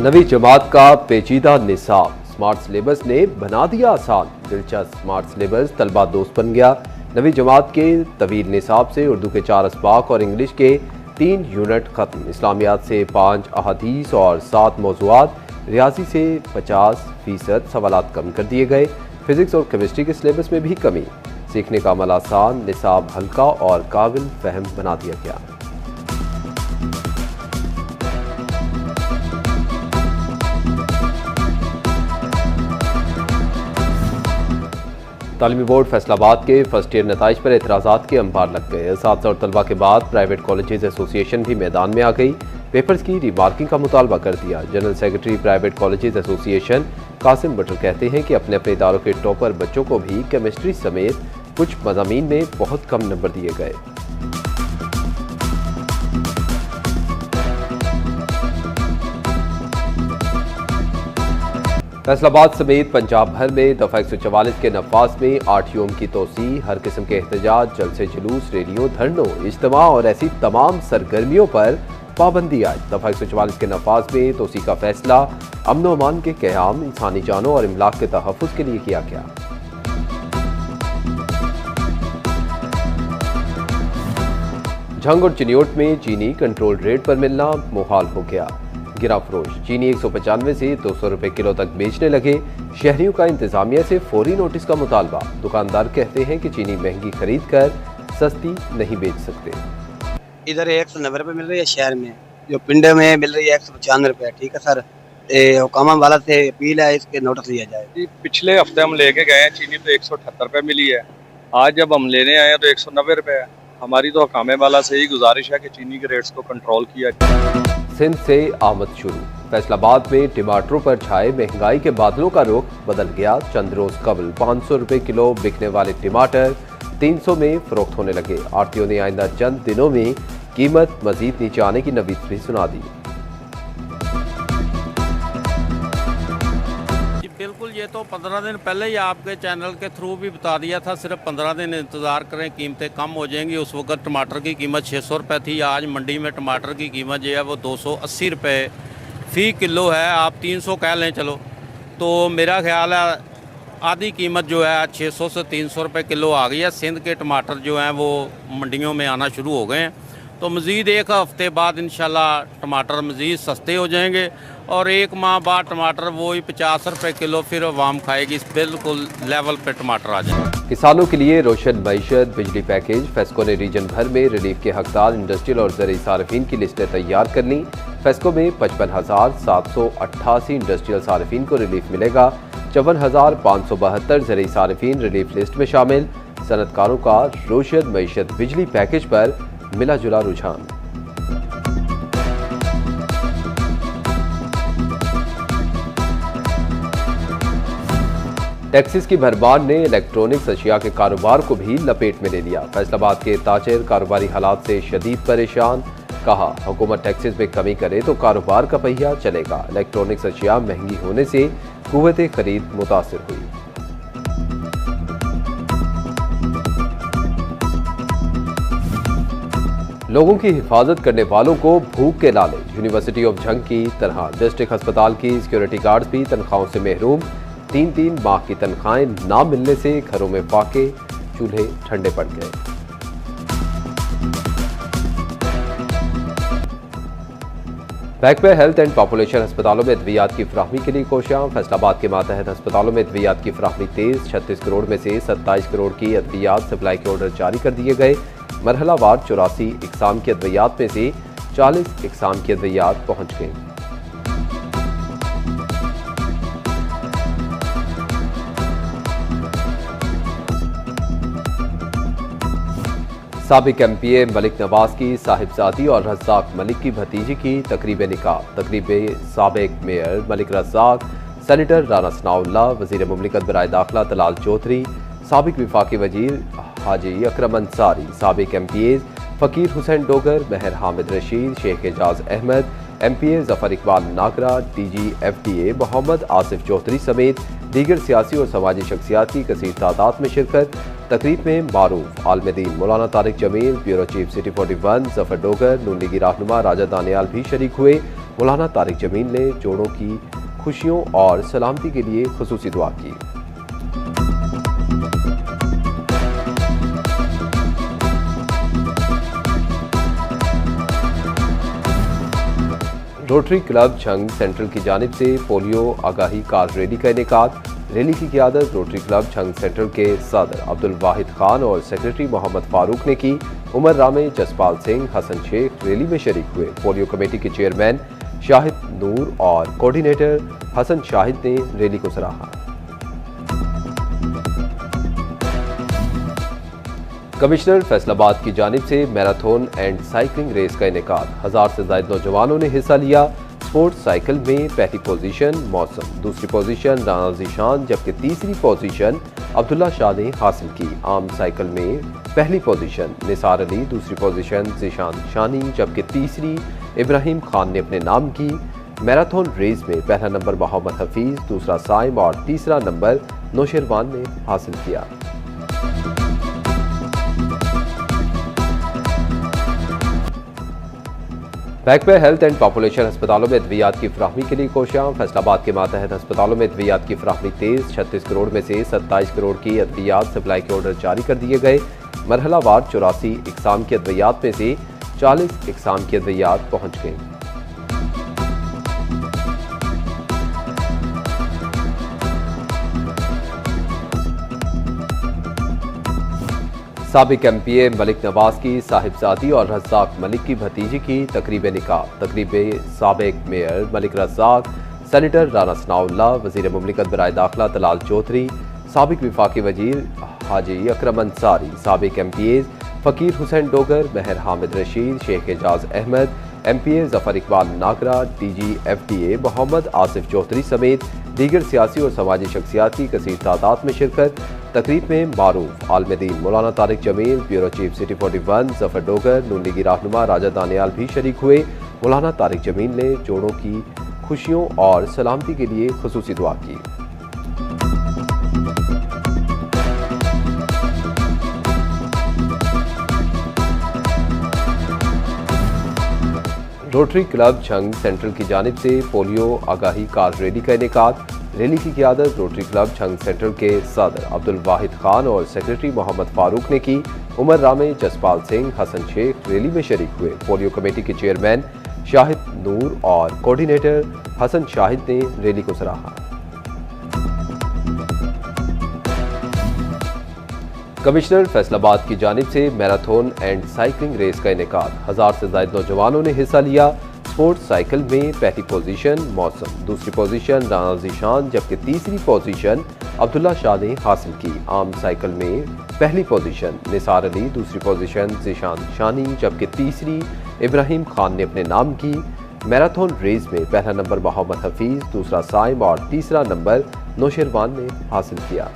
नवी जमात का पेचीदा निसाब smart syllabus ने बना दिया आसान। दिलचस्प स्मार्ट सिलेबस तलबा दोस्त बन गया। नवी जमात के तवील निसाब से उर्दू के 4 असबाक और इंग्लिश के 3 यूनिट खत्म। इस्लामियात से 5 अहादीस और 7 मौज़ूआत, रियाजी से 50% सवालात कम कर दिए गए। फिजिक्स और केमिस्ट्री के सिलेबस में भी कमी। सीखने का अमल आसान, निसाब हल्का और काबिल फहम बना दिया गया। तालीमी बोर्ड फैसलाबाद के फर्स्ट ईयर नताइज पर एतराज़ात के अंबार लग गए। असातिज़ा और तलबा के बाद प्राइवेट कॉलेजेस एसोसिएशन भी मैदान में आ गई। पेपर्स की रीमार्किंग का मुतालबा कर दिया। General secretary private colleges association Qasim बटर कहते हैं कि अपने अपने इदारों के टॉपर बच्चों को भी केमिस्ट्री समेत कुछ मज़ामीन में बहुत कम नंबर दिए गए। फैसलाबाद समेत पंजाब भर में दफा 144 के नफाज में 8 यूम की तोसी, हर किस्म के एहतजाज, जलसे जुलूस, रैलियों, धरनों, इज्तिमा और ऐसी तमाम सरगर्मियों पर पाबंदी आई। दफा 144 के नफाज में तोसी का फैसला अमन व अमान के क़याम, इंसानी जानों और इमलाक के तहफ़्फ़ुज़ के लिए किया गया। झंग और चिन्योट में चीनी कंट्रोल रेट पर मिलना मुहाल हो गया। गिरा फरोश चीनी 195 से 200 रुपए किलो तक बेचने लगे। शहरियों का इंतजामिया से फौरी नोटिस का मुतालबा। दुकानदार कहते हैं कि चीनी महंगी खरीद कर सस्ती नहीं बेच सकते। इधर 190 रुपये मिल रही है शहर में, जो पिंड में मिल रही है 195 रुपये। ठीक है सर, हुकामा वाला से अपील है इसके नोटिस लिया जाए। पिछले हफ्ते हम लेके गए हैं चीनी तो 178 रुपये मिली है। आज जब हम लेने आए हैं तो 190 रुपये है। हमारी तो हुकामे वाला से ही गुजारिश है कि चीनी के रेट्स को कंट्रोल किया जाए। सिंध से आमद शुरू। फैसलाबाद में टमाटरों पर छाए महंगाई के बादलों का रुख बदल गया। चंद रोज कबल 500 रुपए किलो बिकने वाले टमाटर 300 में फरोख्त होने लगे। आड़तियों ने आइंदा चंद दिनों में कीमत मजीद नीचे आने की नवीद भी सुना दी। बिल्कुल, ये तो 15 दिन पहले ही आपके चैनल के थ्रू भी बता दिया था। सिर्फ 15 दिन इंतज़ार करें, कीमतें कम हो जाएंगी। उस वक्त टमाटर की कीमत 600 रुपये थी। आज मंडी में टमाटर की कीमत जो है वो 280 रुपये फ़ी किलो है। आप 300 कह लें चलो, तो मेरा ख्याल है आधी कीमत जो है 600 से 300 रुपये किलो आ गई है। सिंध के टमाटर जो हैं वो मंडियों में आना शुरू हो गए हैं। तो मज़ीद एक हफ़्ते बाद इंशाल्लाह टमाटर मज़ीद सस्ते हो जाएंगे और 1 माह बाद टमाटर वही 50 रुपये किलो फिर आवाम खाएगी। बिल्कुल लेवल पे टमाटर आ जाए। किसानों के लिए रोशन मईशत बिजली पैकेज। फेस्को ने रीजन भर में रिलीफ के हकदार इंडस्ट्रियल और ज़रई सारिफीन की लिस्टें तैयार कर ली। फेस्को में 55,788 इंडस्ट्रियल सारिफीन को रिलीफ मिलेगा। 54,572 ज़रई सारिफीन रिलीफ लिस्ट में शामिल। सनतकारों का रोशन मईशत बिजली पैकेज पर मिला जुला रुझान। टैक्सेस की भरमार ने इलेक्ट्रॉनिक्स अशिया के कारोबार को भी लपेट में ले लिया। फैसलाबाद के ताजिर कारोबारी हालात से शदीद परेशान। कहा, हुकूमत टैक्सेस में कमी करे तो कारोबार का पहिया चलेगा। इलेक्ट्रॉनिक्स अशिया महंगी होने से कुव्वत खरीद मुतासिर हुई। लोगों की हिफाजत करने वालों को भूख के लाले। यूनिवर्सिटी ऑफ झंग की तरह डिस्ट्रिक्ट अस्पताल की सिक्योरिटी गार्ड्स भी तनख्वाहों से महरूम। 3-3 माह की तनख्वाहें ना मिलने से घरों में फाके, चूल्हे ठंडे पड़ गए। बैकवे हेल्थ एंड पॉपुलेशन अस्पतालों में अद्वियात की फराहमी के लिए कोशियां। फैसलाबाद के मातहत अस्पतालों में अद्वियात की फराहमी तेज। 36 करोड़ में से 27 करोड़ की अद्वियात सप्लाई के ऑर्डर जारी कर दिए गए। मरहलावार 84 इकसाम की अद्वियात में से 40 इकसाम की अद्वियात पहुंच गई। साबिक MPA मलिक नवाज की साहिबजादी और रज़ाक मलिक की भतीजी की तकरीब निकाह। तकरीब साबिक मेयर मलिक रज़ाक, सेनेटर राना सनाउल्लाह, वज़ीर मुमलिकत बराए दाखिला तलाल चौधरी, साबिक विफाकी वजीर हाजी अकरम अंसारी, साबिक MPAs फ़कीर हुसैन डोगर, महर हामिद रशीद, शेख एजाज अहमद, MPA जफर इकबाल नागरा, DG FDA मोहम्मद आसिफ चौधरी समेत दीगर सियासी और समाजी शख्सियात की कसीर तादाद में शिरकत। तकरीब में मारूफ आलमदीन Maulana Tariq Jameel, bureau chief city 41 Zafar Dogar, नून लीगी रहनुमा राजा दानियाल भी शरीक हुए। मौलाना तारिक जमील ने जोड़ों की खुशियों और सलामती के लिए खुसूसी दुआ की। रोटरी क्लब झंग सेंट्रल की जानिब से पोलियो आगाही कार रैली का इनेकाद। रैली की क़ियादत रोटरी क्लब झंग सेंट्रल के सदर अब्दुल वाहिद खान और सेक्रेटरी मोहम्मद फारूक ने की। उमर रामे, जसपाल सिंह, हसन शेख रैली में शरीक हुए। पोलियो कमेटी के चेयरमैन शाहिद नूर और कोऑर्डिनेटर हसन शाहिद ने रैली को सराहा। कमिश्नर फैसलाबाद की जानिब से मैराथन एंड साइकिलिंग रेस का इनेकाद। 1000 से ज्यादा नौजवानों ने हिस्सा लिया। स्पोर्ट्स साइकिल में पहली पोजीशन मौसम, दूसरी पोजीशन राना ज़ीशान, जबकि तीसरी पोजीशन अब्दुल्ला शाह ने हासिल की। आम साइकिल में पहली पोजीशन निसार अली, दूसरी पोजीशन ज़ीशान शानी, जबकि तीसरी इब्राहिम खान ने अपने नाम की। मैराथन रेस में पहला नंबर मोहम्मद हफीज, दूसरा साइम और तीसरा नंबर नौशेरवान ने हासिल किया। बैकपे हेल्थ एंड पॉपुलेशन अस्पतालों में अद्वियात की फराहमी के लिए कोशियां। फैसलाबाद के मातहत अस्पतालों में अद्वियात की फराहमी तेज। 36 करोड़ में से 27 करोड़ की अद्वियात सप्लाई के ऑर्डर जारी कर दिए गए। मरहलावार 84 इकसाम की अद्वियात में से 40 इकसाम की अद्वियात पहुंच गई। साबिक एमपीए मलिक नवाज की साहिबजादी और रज़ाक मलिक की भतीजी की तकरीब निकाह। तकरीब साबिक मेयर मलिक रज़ाक, सेनेटर राना सनाउल्लाह, वज़ीर मुमलिकत बराए दाखिला तलाल चौधरी, साबिक विफाकी वजीर हाजी अकरम अंसारी, साबिक एमपीएज फ़कीर हुसैन डोगर, महर हामिद रशीद, शेख एजाज अहमद, एमपीए जफर इकबाल नागरा, DG/FDA मोहम्मद आसिफ चौधरी समेत दीगर सियासी और समाजी शख्सियात की कसीर तादाद में शिरकत। तकरीब में मारूफ आलमदीन Maulana Tariq Jameel, bureau chief city 41 Zafar Dogar, नून लीगी रहनुमा राजा दानियाल भी शरीक हुए। मौलाना तारिक जमील ने जोड़ों की खुशियों और सलामती के लिए खुसूसी दुआ की। रोटरी क्लब झंग सेंट्रल की जानिब से पोलियो आगाही कार रैली का इनेकाद। रैली की क़ियादत रोटरी क्लब झंग सेंट्रल के सदर अब्दुल वाहिद खान और सेक्रेटरी मोहम्मद फारूक ने की। उमर रामे, जसपाल सिंह, हसन शेख रैली में शरीक हुए। पोलियो कमेटी के चेयरमैन शाहिद नूर और कोऑर्डिनेटर हसन शाहिद ने रैली को सराहा। कमिश्नर फैसलाबाद की जानिब से मैराथन एंड साइकिलिंग रेस का इनेकाद। 1000 से ज्यादा नौजवानों ने हिस्सा लिया। स्पोर्ट्स साइकिल में पहली पोजीशन मौसम, दूसरी पोजीशन राना ज़ीशान, जबकि तीसरी पोजीशन अब्दुल्ला शाह ने हासिल की। आम साइकिल में पहली पोजीशन निसार अली, दूसरी पोजीशन ज़ीशान शानी, जबकि तीसरी इब्राहिम खान ने अपने नाम की। मैराथन रेस में पहला नंबर मोहम्मद हफीज, दूसरा साइम और तीसरा नंबर नौशेरवान ने हासिल किया।